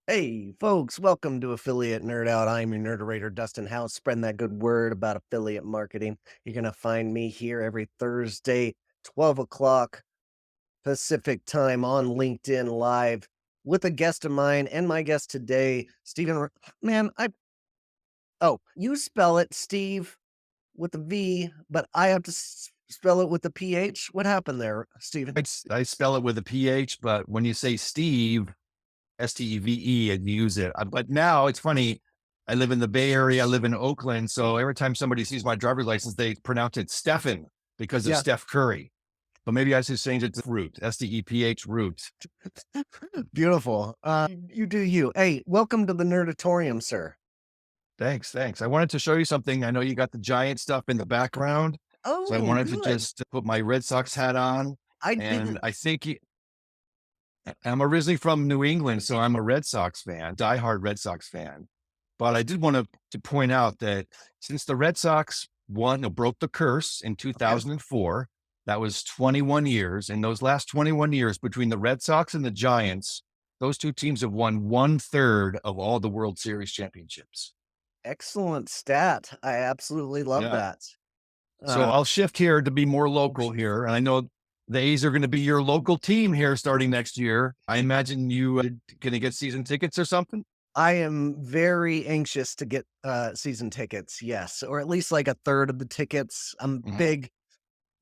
Hey, folks, welcome to Affiliate Nerd Out. I'm your nerderator, Dustin House, spreading that good word about affiliate marketing. You're going to find me here every Thursday, 12 o'clock Pacific time on LinkedIn Live with a guest of mine and my guest today, Stephen. Man, you spell it Steve with a V, but I have to spell it with the PH. What happened there, Stephen? I spell it with a PH, but when you say Steve, Steve, and you use it. But now it's funny. I live in the Bay Area. I live in Oakland. So every time somebody sees my driver's license, they pronounce it Stephen because of Yeah, Steph Curry. But maybe I should change it to Root, Steph Root. beautiful. You do you. Hey, welcome to the Nerdatorium, sir. Thanks. I wanted to show you something. I know you got the giant stuff in the background. So I Oh, wanted to good. just put my Red Sox hat on. I And didn't I think I'm originally from New England, so I'm a Red Sox fan, diehard Red Sox fan. But I did want to point out that since the Red Sox won or broke the curse in okay. 2004, that was 21 years. In those last 21 years between the Red Sox and the Giants, those two teams have won one third of all the World Series championships. Excellent stat. I absolutely love Yeah. that. So Uh, I'll shift here to be more local here. And I know the A's are going to be your local team here starting next year. I imagine you going to get season tickets or something. I am very anxious to get, season tickets, yes, or at least like a third of the tickets. I'm a Mhm. big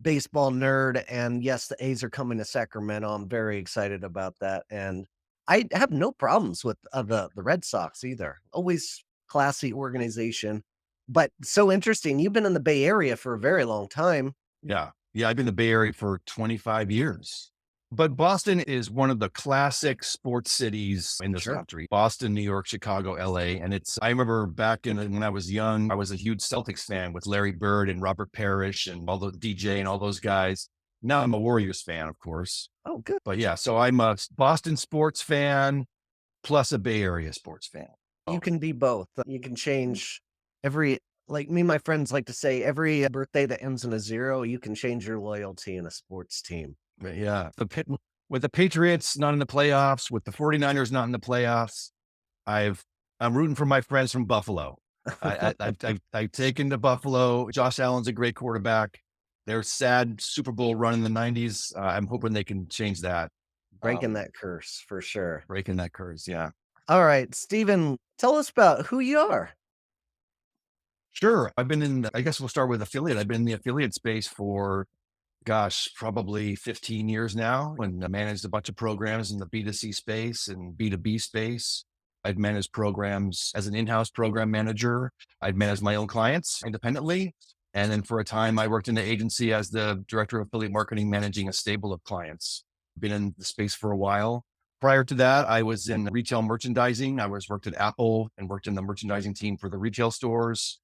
baseball nerd, and yes, the A's are coming to Sacramento. I'm very excited about that, and I have no problems with, the Red Sox either. Always classy organization, but so interesting. You've been in the Bay Area for a very long time. Yeah. Yeah. I've been in the Bay Area for 25 years. But Boston is one of the classic sports cities in this Sure. country. Boston, New York, Chicago, LA. And I remember back when I was young, I was a huge Celtics fan with Larry Bird and Robert Parrish and all the DJ and all those guys. Now I'm a Warriors fan, of course. Oh, good. But yeah, so I'm a Boston sports fan plus a Bay Area sports fan. You Oh, can be both. You can change every like me and my friends like to say, every birthday that ends in a 0, you can change your loyalty in a sports team. but yeah, with the Patriots not in the playoffs, with the 49ers not in the playoffs, I've I'm rooting for my friends from Buffalo. I've taken to Buffalo. Josh Allen's a great quarterback. Their sad Super Bowl run in the '90s. I'm hoping they can change that. Breaking that curse for sure. Breaking that curse. Yeah, All right, Steven, tell us about who you are. sure. I've been in. I guess we'll start with affiliate. I've been in the affiliate space for gosh, probably 15 years now, and I managed a bunch of programs in the B2C space and B2B space. I've managed programs as an in-house program manager. I've managed my own clients independently. And then for a time, I worked in the agency as the director of affiliate marketing, managing a stable of clients. Been in the space for a while. Prior to that, I was in retail merchandising. Worked at Apple and worked in the merchandising team for the retail stores.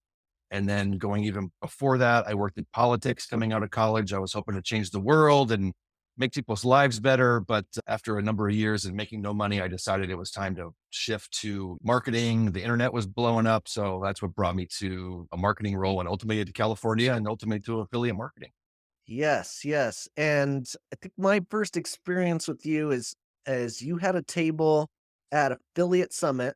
And then going even before that, I worked in politics coming out of college. I was hoping to change the world and make people's lives better. But after a number of years and making no money, I decided it was time to shift to marketing. The internet was blowing up. So that's what brought me to a marketing role and ultimately to California and ultimately to affiliate marketing. Yes, yes. And I think my first experience with you is as you had a table at Affiliate Summit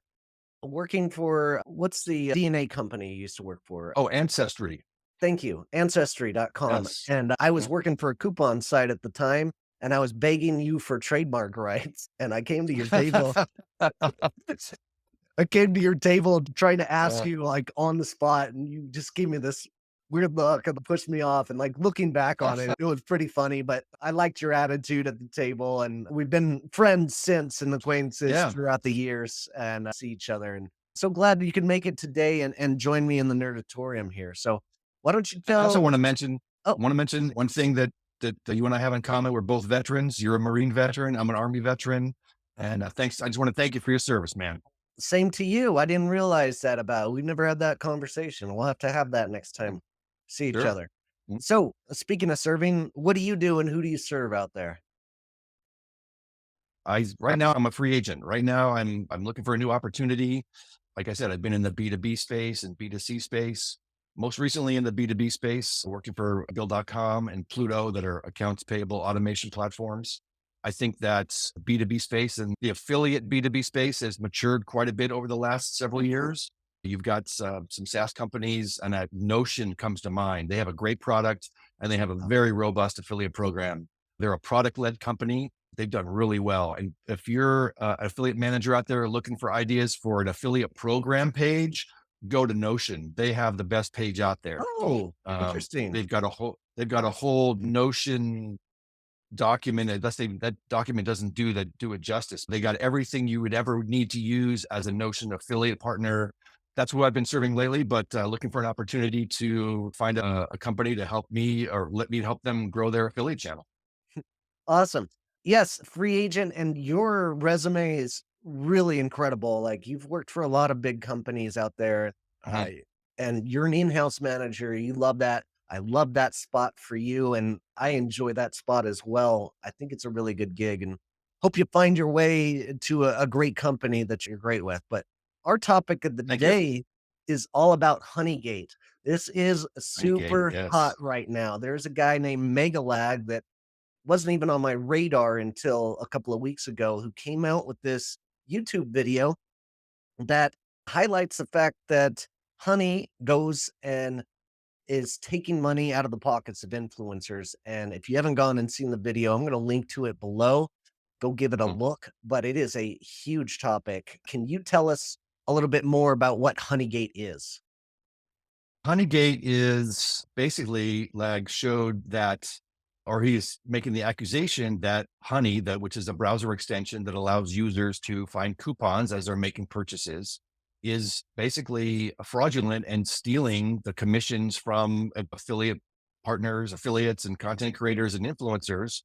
working for what's the DNA company you used to work for? Oh, Ancestry. Thank you, ancestry.com, Yes. and I was working for a coupon site at the time, and I was begging you for trademark rights, and I came to your table I came to your table trying to ask Uh, you, like, on the spot, and you just gave me this weird look and pushed me off, and, like, looking back on it, it was pretty funny, but I liked your attitude at the table, and we've been friends since and acquaintances yeah. throughout the years and, see each other, and so glad that you could make it today and join me in the Nerdatorium here, so why don't you I also tell Oh, want to mention one thing that you and I have in common. We're both veterans. You're a Marine veteran. I'm an Army veteran. And thanks. I just want to thank you for your service, man. same to you, I didn't realize that about we never had that conversation, we'll have to have that next time see each Sure. other. So, speaking of serving, what do you do and who do you serve out there? Right now I'm a free agent. Right now I'm looking for a new opportunity. Like I said, I've been in the B2B space and B2C space. Most recently in the B2B space, working for Bill.com and Pluto that are accounts payable automation platforms. I think that B2B space and the affiliate B2B space has matured quite a bit over the last several Mhm. years. You've got some SaaS companies, and that Notion comes to mind. They have a great product and they have a very robust affiliate program. They're a product led company. They've done really well. And if you're an affiliate manager out there looking for ideas for an affiliate program page, go to Notion. They have the best page out there. Oh, interesting. They've got a whole Notion document. That document doesn't do it justice. They got everything you would ever need to use as a Notion affiliate partner. That's what I've been serving lately, but looking for an opportunity to find a company to help me or let me help them grow their affiliate channel. Awesome. Yes, free agent, and your resume is really incredible. Like, you've worked for a lot of big companies out there, uh, Mhm. and you're an in-house manager. You love that. I love that spot for you, and I enjoy that spot as well. I think it's a really good gig, and hope you find your way to a great company that you're great with. But our topic of the Thank you. day is all about Honeygate. This is Honeygate, super hot yes. right now. There's a guy named Megalag that wasn't even on my radar until a couple of weeks ago, who came out with this YouTube video that highlights the fact that Honey goes and is taking money out of the pockets of influencers. And if you haven't gone and seen the video, I'm going to link to it below. Go give it a Mhm. look, but it is a huge topic. Can you tell us a little bit more about what Honeygate is? Honeygate is basically Lag showed that, or he's making the accusation that Honey, that which is a browser extension that allows users to find coupons as they're making purchases, is basically fraudulent and stealing the commissions from affiliate partners, affiliates, and content creators and influencers,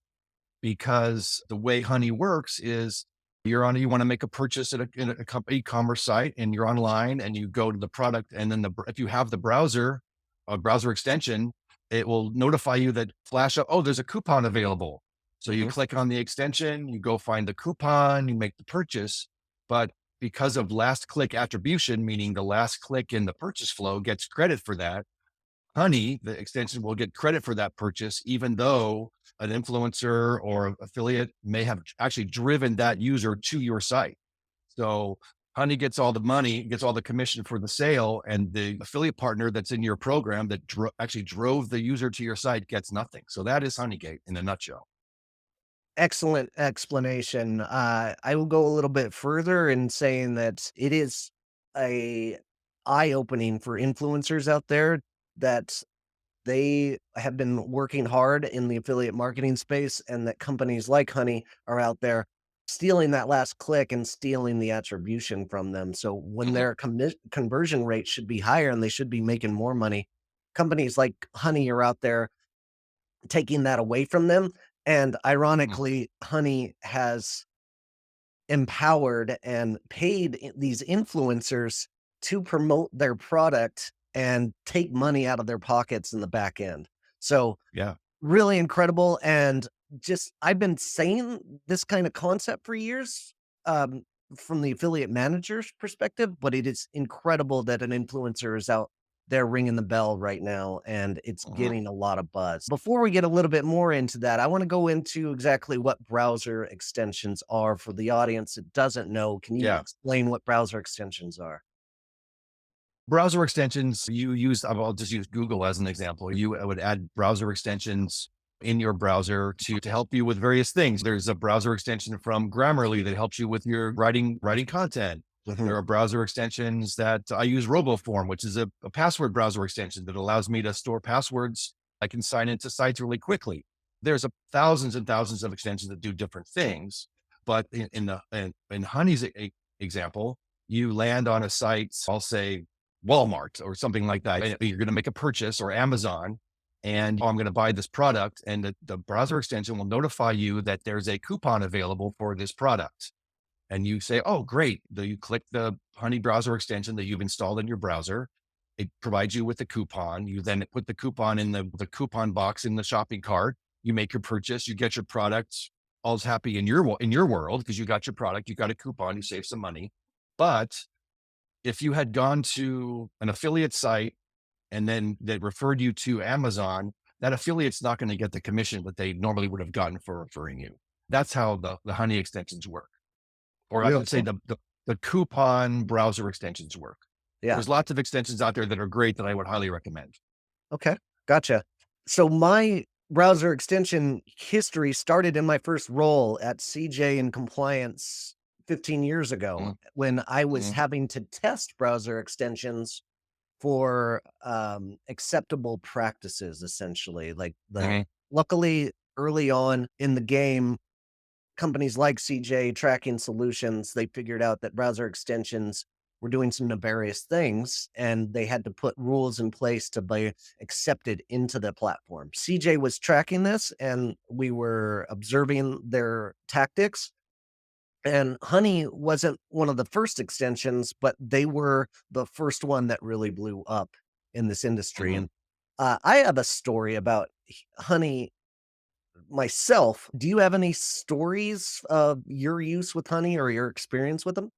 because the way Honey works is you want to make a purchase at a e-commerce site, and you're online and you go to the product, and then if you have the browser, a browser extension, it will notify you that flash up, oh, there's a coupon available. So you Mhm. click on the extension, you go find the coupon, you make the purchase. But because of last click attribution, meaning the last click in the purchase flow gets credit for that, Honey, the extension, will get credit for that purchase, even though an influencer or affiliate may have actually driven that user to your site. So Honey gets all the money, gets all the commission for the sale, and the affiliate partner that's in your program that actually drove the user to your site gets nothing. So that is Honeygate in a nutshell. Excellent explanation. I will go a little bit further in saying that it is a eye-opening for influencers out there that they have been working hard in the affiliate marketing space, and that companies like Honey are out there stealing that last click and stealing the attribution from them. So when Mhm. their conversion rate should be higher and they should be making more money, companies like Honey are out there taking that away from them. And Mhm. ironically, Honey has empowered and paid these influencers to promote their product and take money out of their pockets in the back end. So Yeah. really incredible, and just I've been saying this kind of concept for years, um, from the affiliate manager's perspective, but it is incredible that an influencer is out there ringing the bell right now, and it's Mhm. getting a lot of buzz. Before we get a little bit more into that, I wanna go into exactly what browser extensions are for the audience that doesn't know. Can you Yeah. explain what browser extensions are? Browser extensions, you use, I'll just use Google as an example. You would add browser extensions in your browser to help you with various things. There's a browser extension from Grammarly that helps you with your writing content. There Mhm, are browser extensions that I use RoboForm, which is a password browser extension that allows me to store passwords. I can sign into sites really quickly. There's thousands and thousands of extensions that do different things. But in Honey's example, you land on a site, I'll say Walmart or something like that. And you're going to make a purchase, or Amazon, and I'm going to buy this product. And the browser extension will notify you that there's a coupon available for this product. And you say, oh, great. You click the Honey browser extension that you've installed in your browser. It provides you with a coupon. You then put the coupon in the coupon box in the shopping cart. You make your purchase. You get your product. All's happy in your world because you got your product. You got a coupon. You save some money. But if you had gone to an affiliate site and then they referred you to Amazon, that affiliate's not going to get the commission that they normally would have gotten for referring you. That's how the Honey extensions work, or I Real should say cool. the coupon browser extensions work. Yeah. There's lots of extensions out there that are great that I would highly recommend. Okay. Gotcha. So my browser extension history started in my first role at CJ in compliance 15 years ago Mhm, when I was mhm, having to test browser extensions for acceptable practices, essentially. Like mhm, luckily early on in the game, companies like CJ Tracking Solutions, they figured out that browser extensions were doing some nefarious things and they had to put rules in place to be accepted into the platform. CJ was tracking this and we were observing their tactics. And Honey wasn't one of the first extensions, but they were the first one that really blew up in this industry. mhm. And I have a story about Honey myself. Do you have any stories of your use with Honey or your experience with them?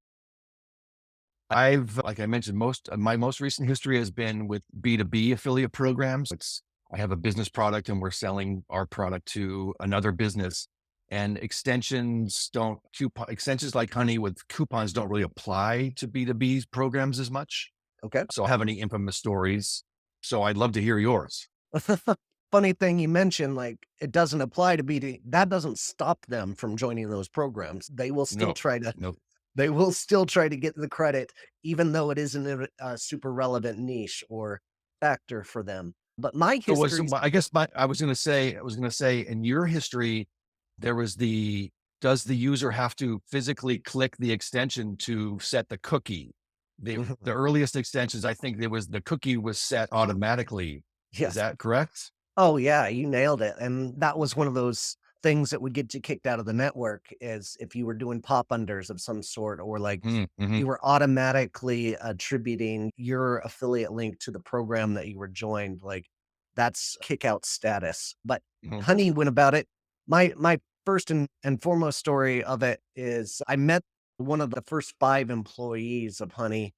Like I mentioned, my most recent history has been with B2B affiliate programs. I have a business product and we're selling our product to another business. And extensions like Honey with coupons don't really apply to B2B programs as much. Okay. So I have any infamous stories. So I'd love to hear yours. Funny thing you mentioned, like it doesn't apply to BD. That doesn't stop them from joining those programs. No, no. They will still try to get the credit, even though it isn't a super relevant niche or factor for them. But my So was history, I guess my I was gonna say in your history, there was the does the user have to physically click the extension to set the cookie? The earliest extensions, I think there was the cookie was set automatically. Is yes. that correct? Oh, yeah, you nailed it, and that was one of those things that would get you kicked out of the network is if you were doing pop unders of some sort or, like, Mm, mhm, you were automatically attributing your affiliate link to the program that you were joined, like, that's kick out status, but mhm, Honey went about it. My first and foremost story of it is I met one of the first 5 employees of Honey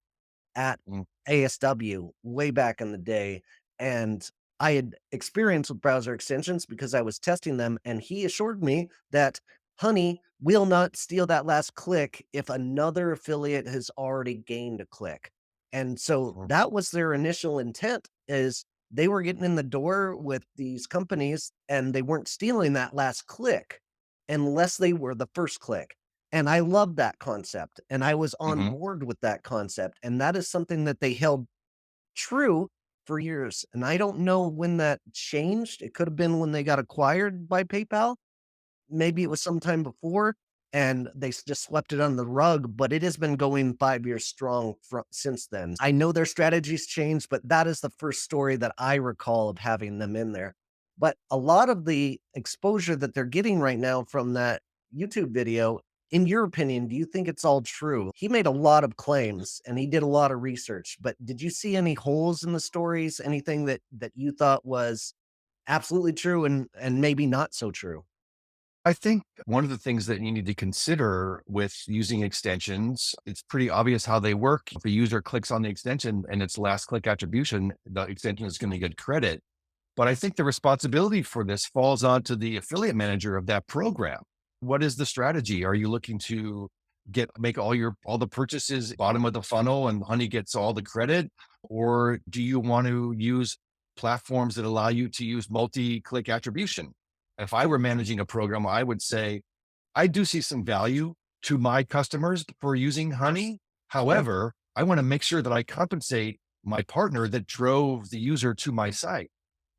at mm, ASW way back in the day, and I had experience with browser extensions because I was testing them, and he assured me that Honey will not steal that last click if another affiliate has already gained a click. And so mhm, that was their initial intent is they were getting in the door with these companies and they weren't stealing that last click unless they were the first click. And I love that concept, and I was on mhm. board with that concept, and that is something that they held true for years, and I don't know when that changed. It could have been when they got acquired by PayPal. Maybe it was sometime before, and they just swept it under the rug, but it has been going 5 years strong since then. I know their strategies changed, but that is the first story that I recall of having them in there. But a lot of the exposure that they're getting right now from that YouTube video, in your opinion, do you think it's all true? He made a lot of claims and he did a lot of research, but did you see any holes in the stories? Anything that you thought was absolutely true and maybe not so true? I think one of the things that you need to consider with using extensions, it's pretty obvious how they work. If a user clicks on the extension and it's last click attribution, the extension is going to get credit. But I think the responsibility for this falls onto the affiliate manager of that program. What is the strategy? Are you looking to make all the purchases bottom of the funnel and Honey gets all the credit? Or do you want to use platforms that allow you to use multi-click attribution? If I were managing a program, I would say, I do see some value to my customers for using Honey. Yeah. However, I want to make sure that I compensate my partner that drove the user to my site.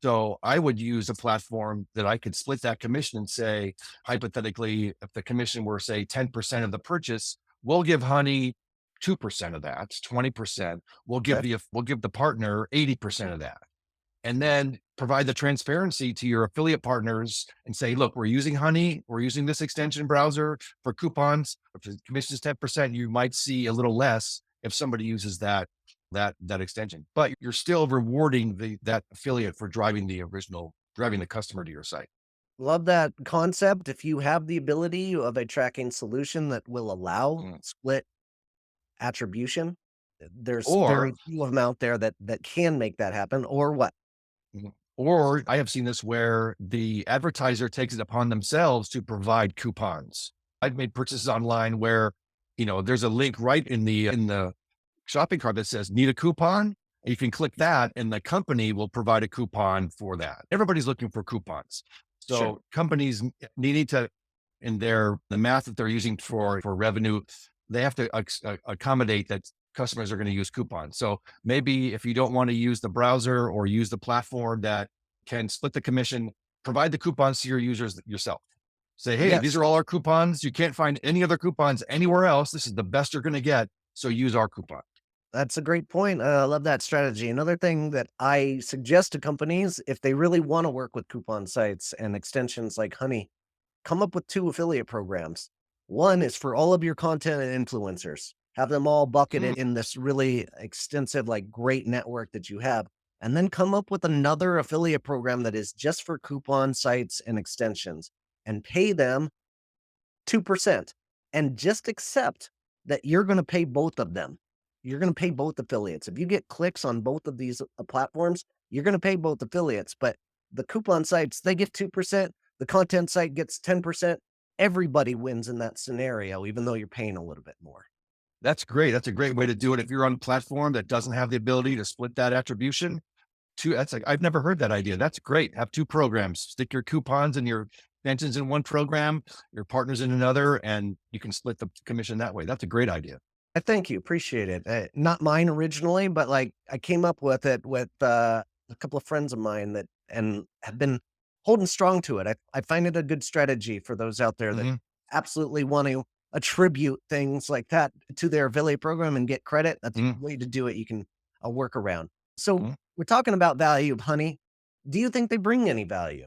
So I would use a platform that I could split that commission and say, hypothetically, if the commission were, say, 10% of the purchase, we'll give Honey 2% of that, 20%. Okay. We'll give the partner 80% of that, and then provide the transparency to your affiliate partners and say, look, we're using Honey, we're using this extension browser for coupons. If the commission is 10%, you might see a little less if somebody uses that extension. But you're still rewarding that affiliate for driving the customer to your site. Love that concept. If you have the ability of a tracking solution that will allow Mm. split attribution, there's very Or few of them out there that can make that happen, or what? Mhm. Or I have seen this where the advertiser takes it upon themselves to provide coupons. I've made purchases online where, there's a link right in the shopping cart that says need a coupon. You can click that and the company will provide a coupon for that. Everybody's looking for coupons. Sure. So companies need to, in the math that they're using for revenue, they have to accommodate that customers are going to use coupons. So maybe if you don't want to use the browser or use the platform that can split the commission, provide the coupons to your users yourself. Say, hey, these Yes. are all our coupons. You can't find any other coupons anywhere else. This is the best you're going to get. So use our coupon. That's a great point. I love that strategy. Another thing that I suggest to companies, if they really want to work with coupon sites and extensions like Honey, come up with 2 affiliate programs. One is for all of your content and influencers. Have them all Mm, bucketed in this really extensive, like, great network that you have, and then come up with another affiliate program that is just for coupon sites and extensions, and pay them 2%, and just accept that you're gonna pay both of them. You're gonna pay both affiliates. If you get clicks on both of these, platforms, you're gonna pay both affiliates, but the coupon sites, they get 2%, the content site gets 10%. Everybody wins in that scenario, even though you're paying a little bit more. that's great. That's a great way to do it. If you're on a platform that doesn't have the ability to split that attribution, that's like, I've never heard that idea. That's great. Have two programs. Stick your coupons and your extensions in one program, your partners in another, and you can split the commission that way. That's a great idea. I thank you, appreciate it. Not mine originally, but, like, I came up with it with, a couple of friends of mine that and have been holding strong to it. I find it a good strategy for those out there that Hmm. absolutely want to attribute things like that to their affiliate program and get credit. That's a Hmm. way to do it. You can, work around. So, we're talking about value of Honey. Do you think they bring any value?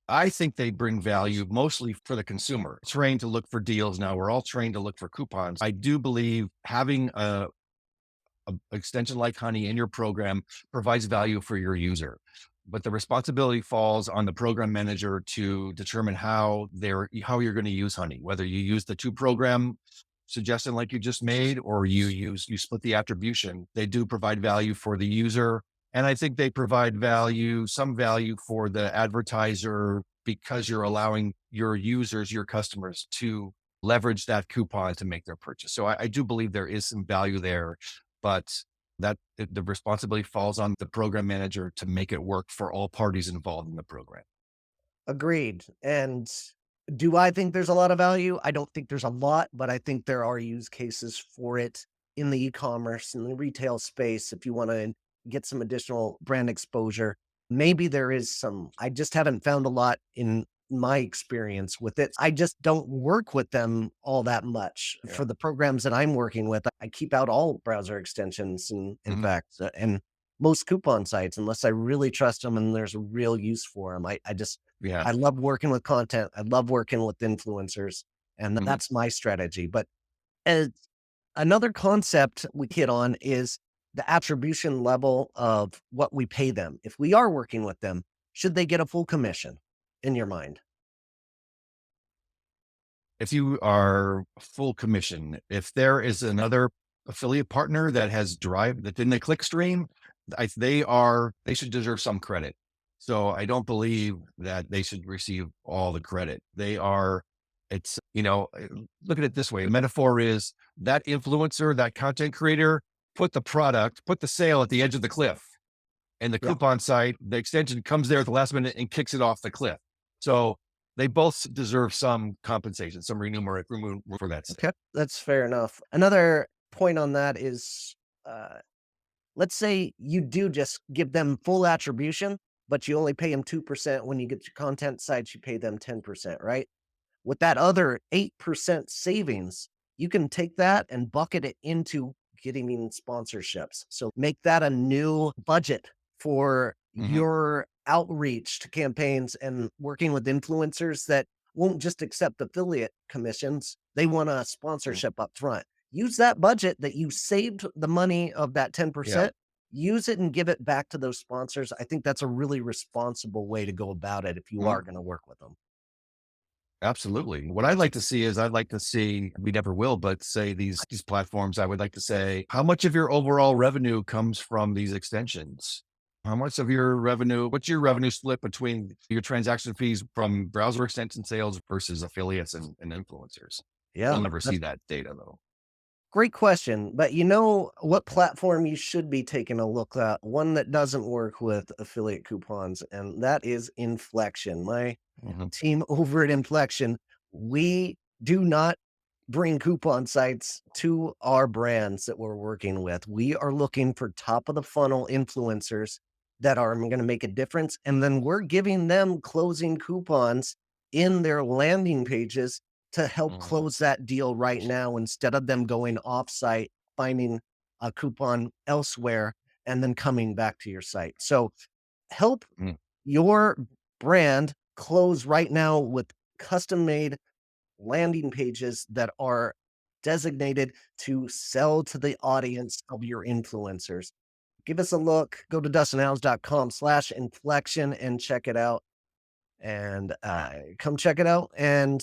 I think they bring value mostly for the consumer. Trained to look for deals now. We're all trained to look for coupons. I do believe having a extension like Honey in your program provides value for your user. But the responsibility falls on the program manager to determine how you're going to use Honey, whether you use the two program suggestion like you just made, or you split the attribution. They do provide value for the user. And I think they provide some value for the advertiser because you're allowing your users, your customers to leverage that coupon to make their purchase. So I do believe there is some value there, but the responsibility falls on the program manager to make it work for all parties involved in the program. Agreed. And do I think there's a lot of value? I don't think there's a lot, but I think there are use cases for it in the e-commerce and the retail space if you want to get some additional brand exposure. Maybe there is some. I just haven't found a lot in my experience with it. I just don't work with them all that much. Yeah. For the programs that I'm working with, I keep out all browser extensions and in Mhm. fact, and most coupon sites unless I really trust them and there's a real use for them. I just Yeah. I love working with content. I love working with influencers, and Mhm. that's my strategy. But as another concept we hit on is the attribution level of what we pay them. If we are working with them, should they get a full commission in your mind? If you are full commission, if there is another affiliate partner that has drive that's in the click stream, they should deserve some credit. So I don't believe that they should receive all the credit. It's, look at it this way. The metaphor is that influencer, that content creator, put the sale at the edge of the cliff. And the Yeah. coupon site, the extension comes there at the last minute and kicks it off the cliff. So they both deserve some compensation, some remuneration for that sale. Okay. That's fair enough. Another point on that is uh, let's say you do just give them full attribution, but you only pay them 2% when you get your content sites, you pay them 10%, right? With that other 8% savings, you can take that and bucket it into getting in sponsorships. So make that a new budget for Hmm. your outreach to campaigns and working with influencers that won't just accept affiliate commissions. They want a sponsorship up front. Use that budget that you saved the money of that Yeah. 10%, use it and give it back to those sponsors. I think that's a really responsible way to go about it if you Mhm. are going to work with them. Absolutely. What I'd like to see, we never will, but say these platforms, I would like to say, how much of your overall revenue comes from these extensions? How much of your revenue what's your revenue split between your transaction fees from browser extension sales versus affiliates and influencers? You'll Yeah, never see that's that data though. great question. But you know what platform you should be taking a look at? One that doesn't work with affiliate coupons, and that is Inflection. My Mhm, team over at Inflection, we do not bring coupon sites to our brands that we're working with. We are looking for top of the funnel influencers that are going to make a difference. And then we're giving them closing coupons in their landing pages to help mhm, close that deal right now instead of them going offsite, finding a coupon elsewhere, and then coming back to your site. So help mm, your brand close right now with custom made landing pages that are designated to sell to the audience of your influencers. Give us a look. Go to dustinhouse.com/inflection and check it out. And come check it out. And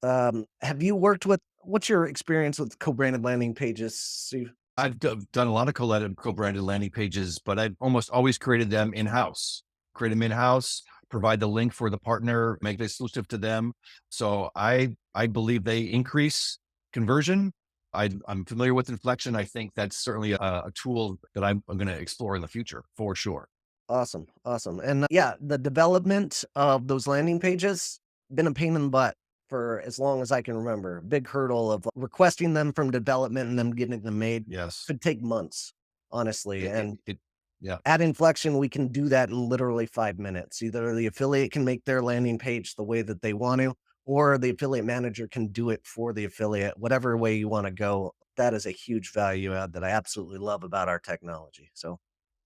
have you worked with what's your experience with co-branded landing pages, Steve? Done a lot of co-branded landing pages, but I've almost always created them in-house. Create them in-house, provide the link for the partner, make it exclusive to them. So I believe they increase conversion. I'm familiar with Inflection. I think that's certainly a tool that I'm going to explore in the future for sure. Awesome, awesome. And yeah, the development of those landing pages been a pain in the butt for as long as I can remember. Big hurdle of requesting them from development and them getting them made Yes. could take months, honestly. And It yeah. at Inflection, we can do that in literally 5 minutes. Either the affiliate can make their landing page the way that they want to, or the affiliate manager can do it for the affiliate, whatever way you want to go. That is a huge value add that I absolutely love about our technology. So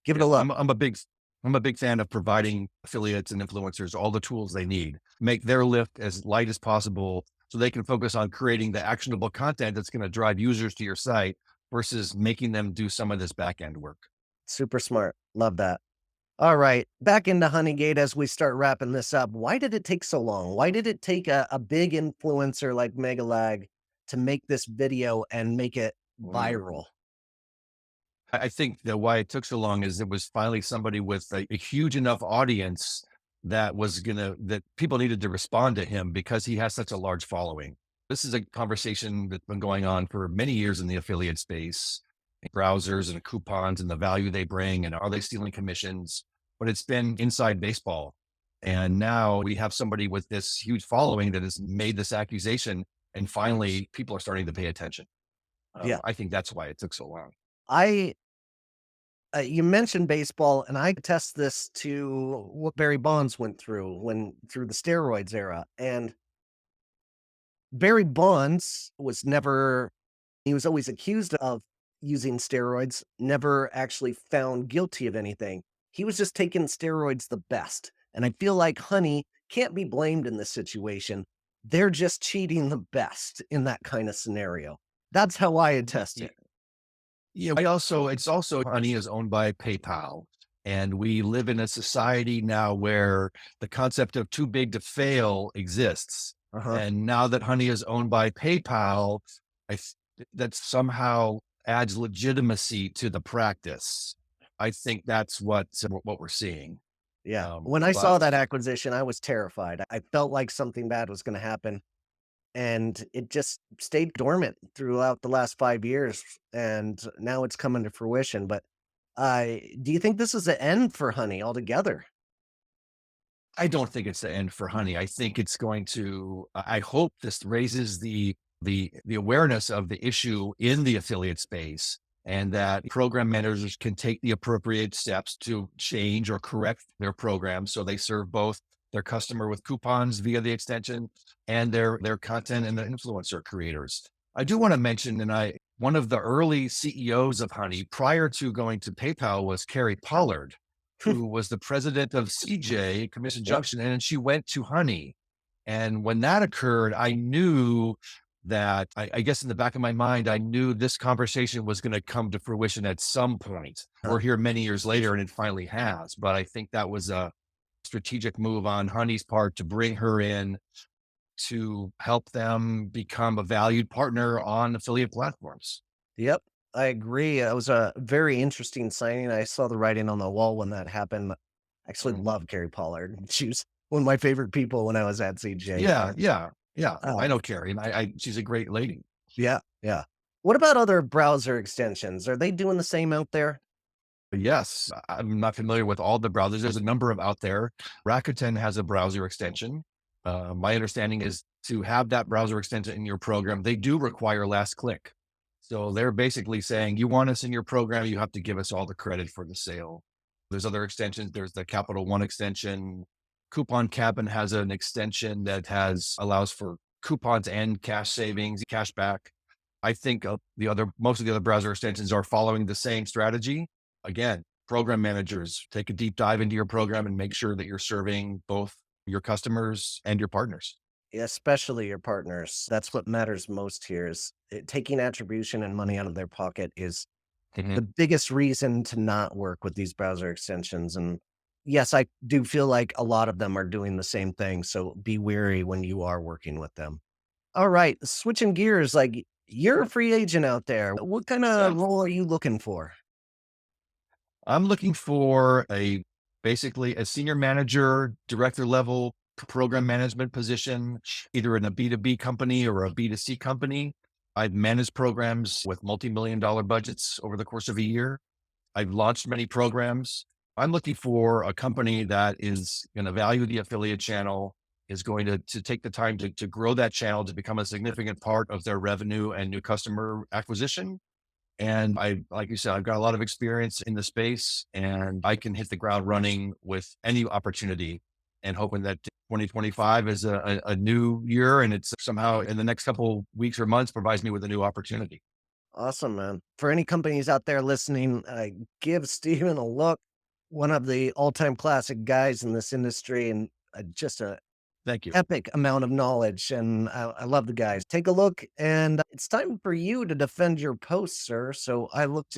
give it Yeah, a look. I'm a big fan of providing affiliates and influencers all the tools they need. Make their lift as light as possible so they can focus on creating the actionable content that's going to drive users to your site versus making them do some of this back end work. Super smart. Love that. All right. Back into Honeygate as we start wrapping this up. Why did it take so long? Why did it take a big influencer like Megalag to make this video and make it Mm. viral? I think that why it took so long is it was finally somebody with a huge enough audience that people needed to respond to him because he has such a large following. This is a conversation that's been going on for many years in the affiliate space, browsers and coupons and the value they bring and are they stealing commissions? But it's been inside baseball. And now we have somebody with this huge following that has made this accusation, and finally people are starting to pay attention. Yeah. I think that's why it took so long. I you mentioned baseball, and I attest this to what Barry Bonds went through when through the steroids era. And Barry Bonds was never he was always accused of using steroids, never actually found guilty of anything. He was just taking steroids the best. And I feel like Honey can't be blamed in this situation. They're just cheating the best in that kind of scenario. That's how I attest it. Yeah, it's also Honey is owned by PayPal. And we live in a society now where the concept of too big to fail exists. Uh-huh. And now that Honey is owned by PayPal, that somehow adds legitimacy to the practice. I think that's what we're seeing. Yeah. When I But saw that acquisition, I was terrified. I felt like something bad was going to happen. And it just stayed dormant throughout the last 5 years. And now it's coming to fruition. But do you think this is the end for Honey altogether? I don't think it's the end for Honey. I think it's going to I hope this raises the awareness of the issue in the affiliate space and that program managers can take the appropriate steps to change or correct their program so they serve both their customer with coupons via the extension and their content and the influencer creators. I do want to mention and I one of the early CEOs of Honey prior to going to PayPal was Carrie Pollard, who was the president of CJ, Commission Yep. Junction, and she went to Honey. And when that occurred, I knew that I guess in the back of my mind, I knew this conversation was going to come to fruition at some point. We're here many years later and it finally has. But I think that was a strategic move on Honey's part to bring her in to help them become a valued partner on affiliate platforms. Yep. I agree. It was a very interesting signing. I saw the writing on the wall when that happened. I actually Mhm. love Carrie Pollard. She was one of my favorite people when I was at CJ. Yeah, yeah, yeah. Uh, I know Carrie, and I she's a great lady. yeah, yeah. What about other browser extensions? Are they doing the same out there? But yes, I'm not familiar with all the browsers. There's a number of out there. Rakuten has a browser extension. My understanding is to have that browser extension in your program, they do require last click. So they're basically saying, you want us in your program, you have to give us all the credit for the sale. There's other extensions. There's the Capital One extension. Coupon Cabin has an extension that has allows for coupons and cash savings, cash back. I think most of the other browser extensions are following the same strategy. Again, program managers take a deep dive into your program and make sure that you're serving both your customers and your partners. Especially your partners. That's what matters most here is taking attribution and money out of their pocket is Mhm. the biggest reason to not work with these browser extensions. And yes, I do feel like a lot of them are doing the same thing. So be wary when you are working with them. All right, switching gears, like you're a free agent out there. What kind of Yeah. role are you looking for? I'm looking for basically a senior manager, director level program management position, either in a B2B company or a B2C company. I've managed programs with multi-million dollar budgets over the course of a year. I've launched many programs. I'm looking for a company that is going to value the affiliate channel, is going to take the time to grow that channel to become a significant part of their revenue and new customer acquisition. And like you said, I've got a lot of experience in the space and I can hit the ground running with any opportunity and hoping that 2025 is a new year and it's somehow in the next couple weeks or months provides me with a new opportunity. Awesome, man. For any companies out there listening, give Steven a look. One of the all-time classic guys in this industry and just a Thank you. epic amount of knowledge, and I love the guys. Take a look, and it's time for you to defend your post, sir. So I looked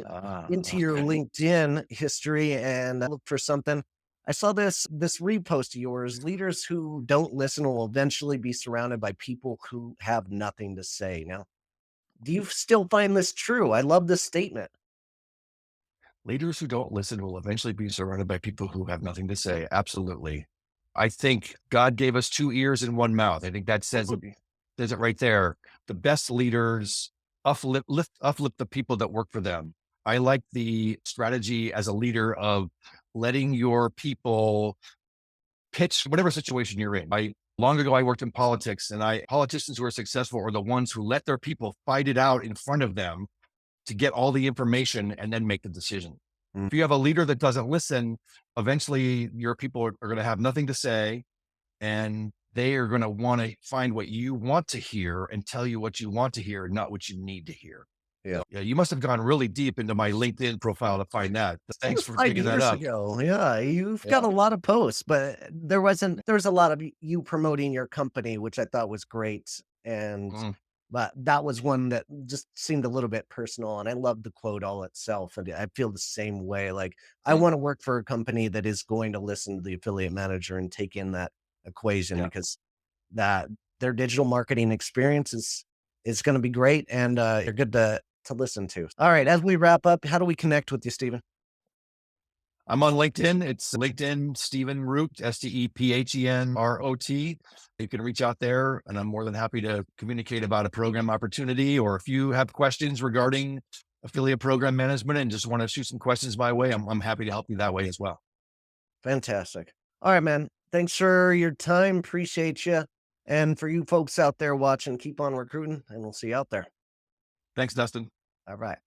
into your Okay. LinkedIn history and I looked for something. I saw this repost of yours. Leaders who don't listen will eventually be surrounded by people who have nothing to say. Now, do you still find this true? I love this statement. Leaders who don't listen will eventually be surrounded by people who have nothing to say. Absolutely. I think God gave us two ears and one mouth. I think that says it right there. The best leaders uplift the people that work for them. I like the strategy as a leader of letting your people pitch whatever situation you're in. Long ago I worked in politics and politicians who are successful are the ones who let their people fight it out in front of them to get all the information and then make the decision. Mm, If you have a leader that doesn't listen, eventually your people are going to have nothing to say and they are going to want to find what you want to hear and tell you what you want to hear, not what you need to hear. yeah. So, yeah, you must have gone really deep into my LinkedIn profile to find that. That Thanks was for 5 digging that years up. ago. Yeah, you've got Yeah. a lot of posts, but there was a lot of you promoting your company, which I thought was great, and Mhm. but that was one that just seemed a little bit personal, and I love the quote all itself, and I feel the same way, like, I Mhm. wanna work for a company that is going to listen to the affiliate manager and take in that equation Yeah. because that their digital marketing experience is gonna be great, and, they're good to listen to. Alright, as we wrap up, how do we connect with you, Steven? I'm on LinkedIn. It's LinkedIn Stephen Root, StephenRot. You can reach out there, and I'm more than happy to communicate about a program opportunity. Or if you have questions regarding affiliate program management and just want to shoot some questions my way, I'm happy to help you that way as well. Fantastic. All right, man. Thanks for your time. Appreciate you. And for you folks out there watching, keep on recruiting, and we'll see you out there. Thanks, Dustin. All right.